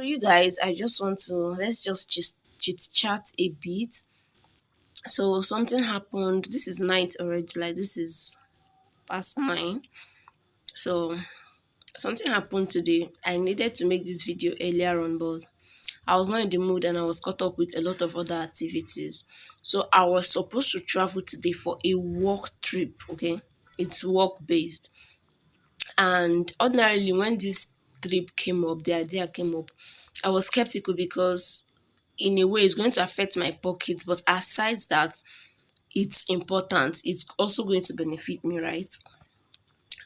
you guys, I just want to let's just chit chat a bit. So something happened. This is night already. Like this is past 9. So something happened today. I needed to make this video earlier on, but I was not in the mood and I was caught up with a lot of other activities. So I was supposed to travel today for a work trip. Okay, it's work based. And ordinarily, when this trip came up, the idea came up, I was skeptical because in a way it's going to affect my pocket, but aside that, it's important, it's also going to benefit me, right?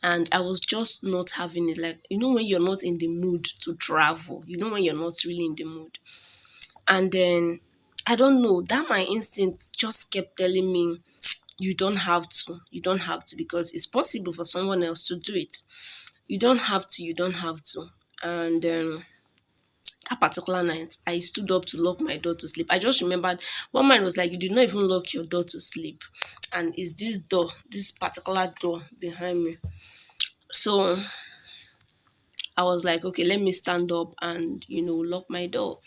And I was just not having it. Like, when you're not in the mood to travel, when you're not really in the mood. And then I don't know, that my instinct just kept telling me, you don't have to, because it's possible for someone else to do it. You don't have to. And that particular night, I stood up to lock my door to sleep. I just remembered one man was like, "You did not even lock your door to sleep." And it's this door, this particular door behind me. So I was like, okay, let me stand up and, lock my door.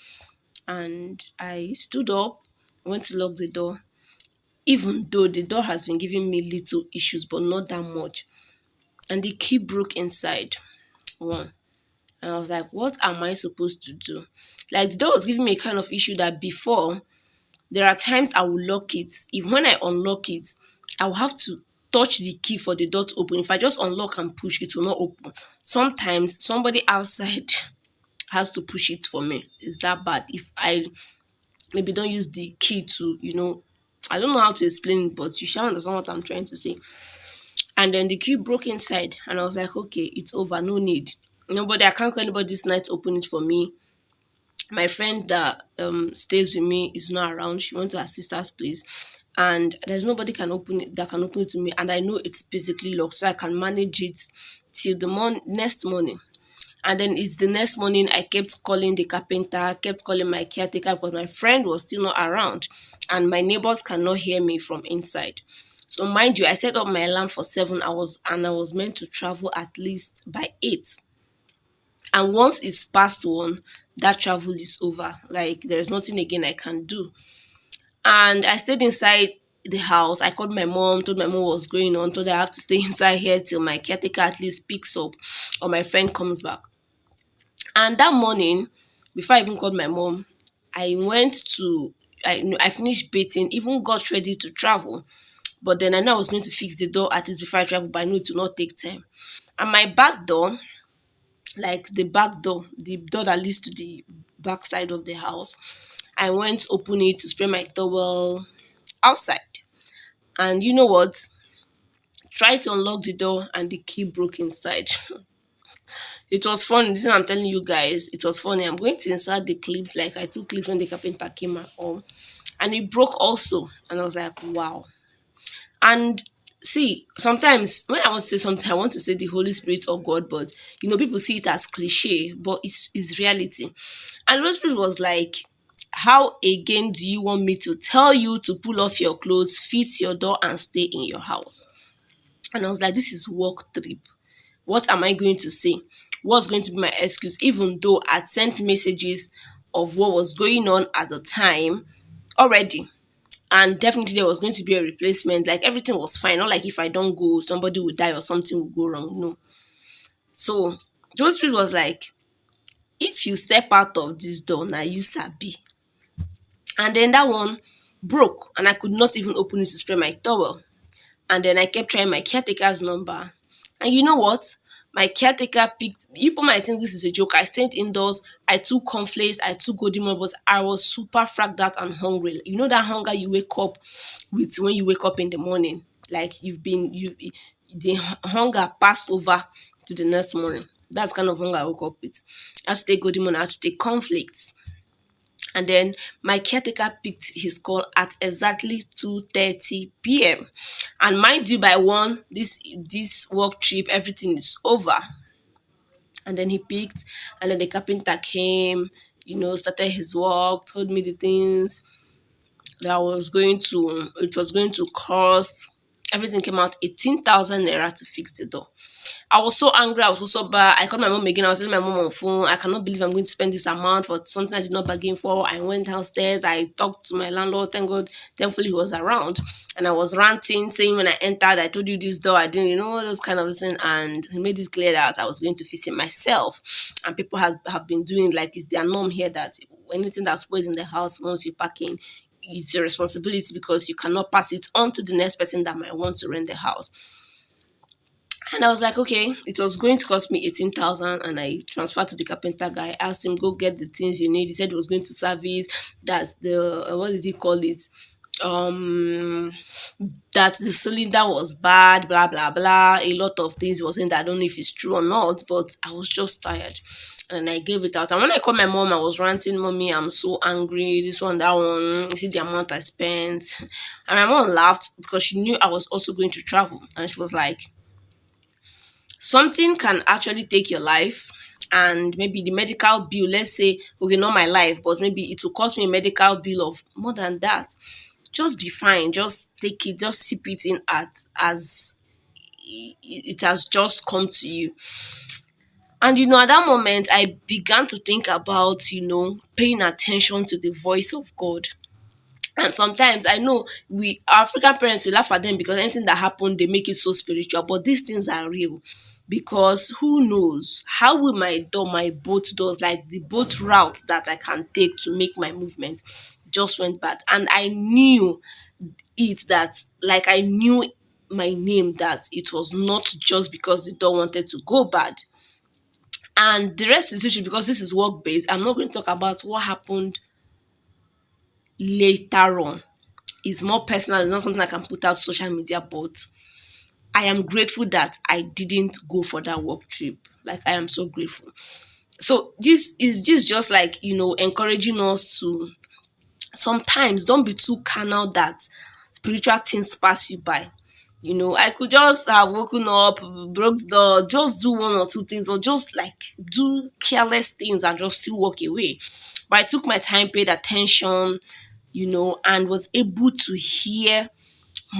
And I stood up, went to lock the door, even though the door has been giving me little issues, but not that much. And the key broke inside. One. And I was like, what am I supposed to do? Like, the door was giving me a kind of issue that before, there are times I will lock it. If when I unlock it, I will have to touch the key for the door to open. If I just unlock and push, it will not open. Sometimes somebody outside has to push it for me. It's that bad. If I maybe don't use the key to, I don't know how to explain it, but you shall understand what I'm trying to say. And then the key broke inside, and I was like, okay, it's over, no need. Nobody, I can't call anybody this night to open it for me. My friend that stays with me is not around. She went to her sister's place, and there's nobody can open it that can open it to me. And I know it's basically locked, so I can manage it till the next morning. And then it's the next morning I kept calling the carpenter, kept calling my caretaker, but my friend was still not around, and my neighbors cannot hear me from inside. So mind you, I set up my alarm for 7 hours, and I was meant to travel at least by 8. And once it's past 1, that travel is over. Like, there's nothing again I can do. And I stayed inside the house. I called my mom, told my mom what was going on, told her I have to stay inside here till my caretaker at least picks up or my friend comes back. And that morning, before I even called my mom, I went to I finished bathing, even got ready to travel. But then I know I was going to fix the door at least before I travel, but I know it will not take time. And my back door, like the back door, the door that leads to the back side of the house, I went to open it to spray my towel outside. And you know what? Tried to unlock the door and the key broke inside. It was funny. This is what I'm telling you guys. It was funny. I'm going to insert the clips. Like, I took clips when the carpenter came at home, and it broke also. And I was like, wow. And see, sometimes when I want to say something, I want to say the Holy Spirit or God, but people see it as cliche, but it's reality. And the Holy Spirit was like, how again do you want me to tell you to pull off your clothes, fix your door, and stay in your house? And I was like, this is work trip. What am I going to say? What's going to be my excuse? Even though I'd sent messages of what was going on at the time already. And definitely there was going to be a replacement. Like, everything was fine. Not like if I don't go, somebody would die or something would go wrong. No. So Holy Spirit was like, if you step out of this door, now you sabi. And then that one broke, and I could not even open it to spray my towel. And then I kept trying my caretaker's number. And you know what? My caretaker picked. People might think this is a joke. I stayed indoors. I took cornflakes. I took golden marbles. I was super fragged out and hungry. You know that hunger you wake up with when you wake up in the morning. Like, the hunger passed over to the next morning. That's kind of hunger I woke up with. I had to take golden morning. I had to take cornflakes. And then my caretaker picked his call at exactly 2:30 p.m. And mind you, by 1, this work trip, everything is over. And then he picked, and then the carpenter came, started his work, told me the things that it was going to cost. Everything came out 18,000 naira to fix the door. I was so angry. I was so bad. I called my mom again. I was telling my mom on phone, I cannot believe I'm going to spend this amount for something I did not bargain for. I went downstairs. I talked to my landlord. Thank God, thankfully he was around. And I was ranting, saying when I entered, I told you this door, I didn't, those kind of things. And he made it clear that I was going to fix it myself. And people have been doing like it's their norm here that anything that spoils in the house once you pack in, it's your responsibility because you cannot pass it on to the next person that might want to rent the house. And I was like, okay, it was going to cost me 18,000, and I transferred to the carpenter guy. Asked him, go get the things you need. He said he was going to service that the what did he call it? Um, that the cylinder was bad, blah blah blah. A lot of things he was saying that I don't know if it's true or not, but I was just tired. And I gave it out. And when I called my mom, I was ranting, Mommy, I'm so angry. This one, that one. You see the amount I spent. And my mom laughed because she knew I was also going to travel. And she was like, something can actually take your life, and maybe the medical bill, let's say, okay, not my life, but maybe it will cost me a medical bill of more than that. Just be fine, just take it, just sip it in at as it has just come to you. And at that moment I began to think about paying attention to the voice of God. And sometimes I know we African parents, we laugh at them because anything that happened they make it so spiritual, but these things are real. Because who knows how will my boat does, like the boat route that I can take to make my movement, just went bad. And I knew it that, like, I knew my name that it was not just because the door wanted to go bad. And the rest is history because this is work based. I'm not going to talk about what happened later on. It's more personal, it's not something I can put out social media, but I am grateful that I didn't go for that work trip. Like, I am so grateful. So this is just like, encouraging us to sometimes don't be too carnal that spiritual things pass you by. I could just have woken up, broke the door, just do one or two things, or just like do careless things and just still walk away. But I took my time, paid attention, and was able to hear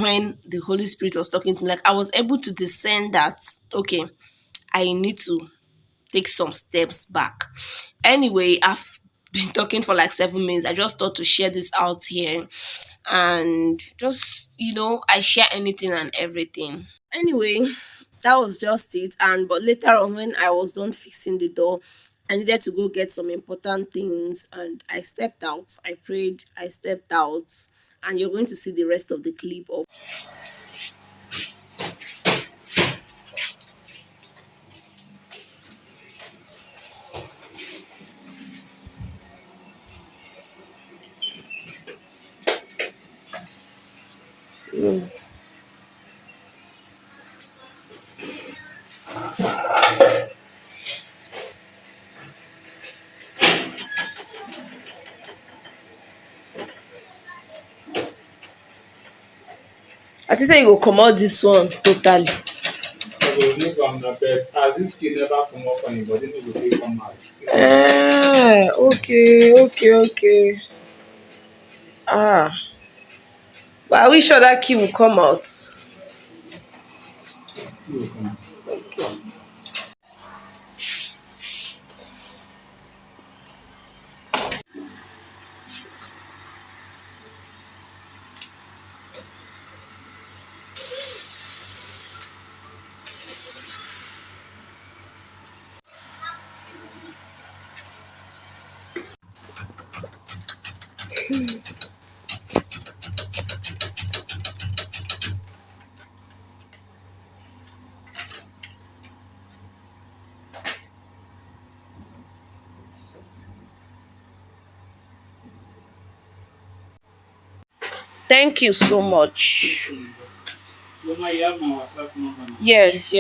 when the Holy Spirit was talking to me. Like, I was able to discern that, okay, I need to take some steps back. Anyway, I've been talking for like 7 minutes. I just thought to share this out here, and just, I share anything and everything. Anyway, that was just it. And but later on, when I was done fixing the door, I needed to go get some important things, and I stepped out. I prayed, I stepped out, and you're going to see the rest of the clip of. I think say you go comot this one totally. I go remove am na, but as dis skin never comot for im body, no go fit come out. Okay. But are we sure that key will come out? No go come. Okay. Thank you so much. So now you have my WhatsApp number now. Yes.